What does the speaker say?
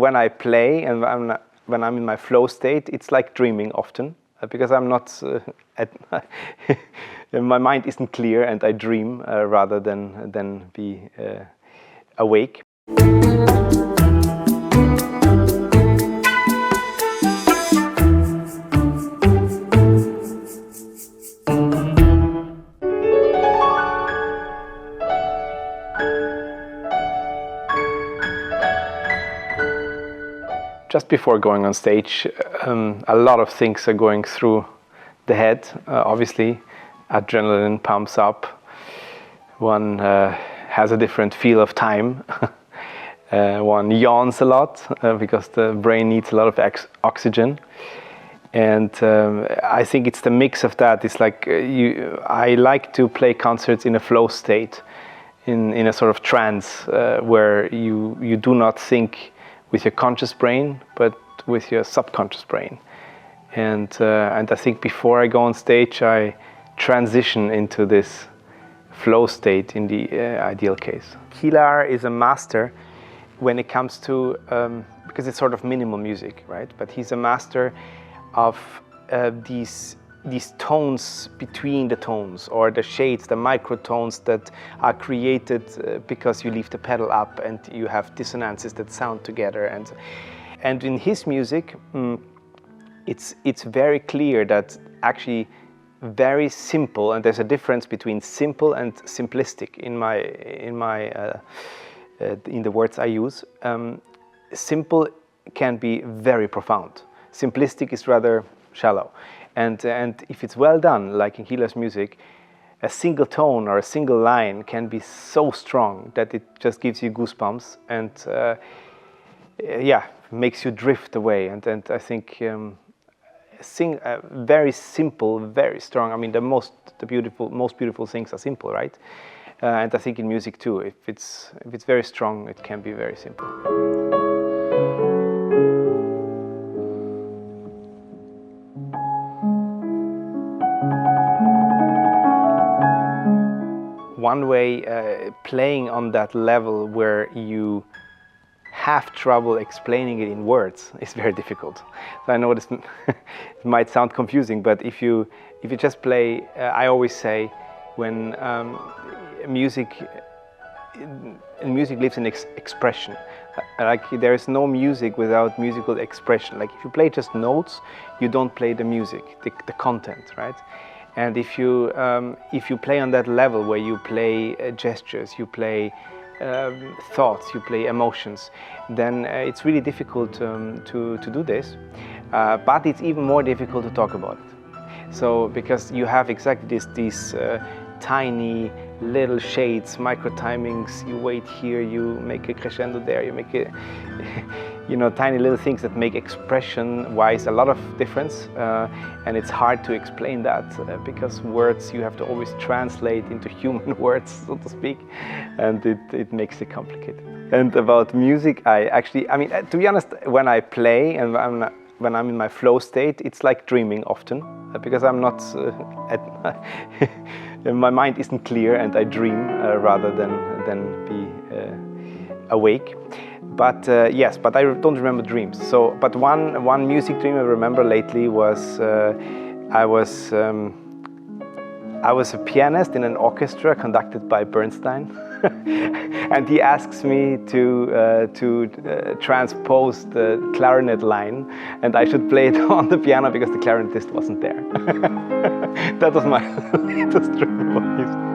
when I play and when I'm in my flow state, it's like dreaming often, because I'm not my mind isn't clear and I dream rather than be awake. Just before going on stage, a lot of things are going through the head. Obviously, adrenaline pumps up. One has a different feel of time. One yawns a lot because the brain needs a lot of oxygen. And I think it's the mix of that. It's like I like to play concerts in a flow state, in a sort of trance where you do not think with your conscious brain, but with your subconscious brain. And I think before I go on stage, I transition into this flow state in the ideal case. Hilar is a master when it comes to, because it's sort of minimal music, right? But he's a master of these tones between the tones, or the shades, the microtones that are created because you leave the pedal up and you have dissonances that sound together. And in his music, it's very clear that actually very simple, and there's a difference between simple and simplistic in the words I use. Simple can be very profound. Simplistic is rather shallow. And if it's well done, like in Hilar's music, a single tone or a single line can be so strong that it just gives you goosebumps and makes you drift away. And I think very simple, very strong. I mean, the most beautiful things are simple, right? And I think in music too, if it's very strong, it can be very simple. One way playing on that level where you have trouble explaining it in words is very difficult. So I know this it might sound confusing, but if you just play, I always say, when music lives in expression. Like there is no music without musical expression. Like if you play just notes, you don't play the music, the content, right? And if you play on that level where you play gestures, you play thoughts, you play emotions, then it's really difficult to do this. But it's even more difficult to talk about it. So because you have exactly these tiny little shades, micro timings. You wait here, you make a crescendo there, you make a tiny little things that make expression-wise a lot of difference, and it's hard to explain that because words you have to always translate into human words, so to speak, and it makes it complicated. And about music, I mean, to be honest, when I play and when I'm in my flow state, it's like dreaming often because I'm not my mind isn't clear and I dream rather than be awake. But yes, but I don't remember dreams. So, but one music dream I remember lately was I was a pianist in an orchestra conducted by Bernstein, and he asks me to transpose the clarinet line, and I should play it on the piano because the clarinetist wasn't there. That was my latest dream about music.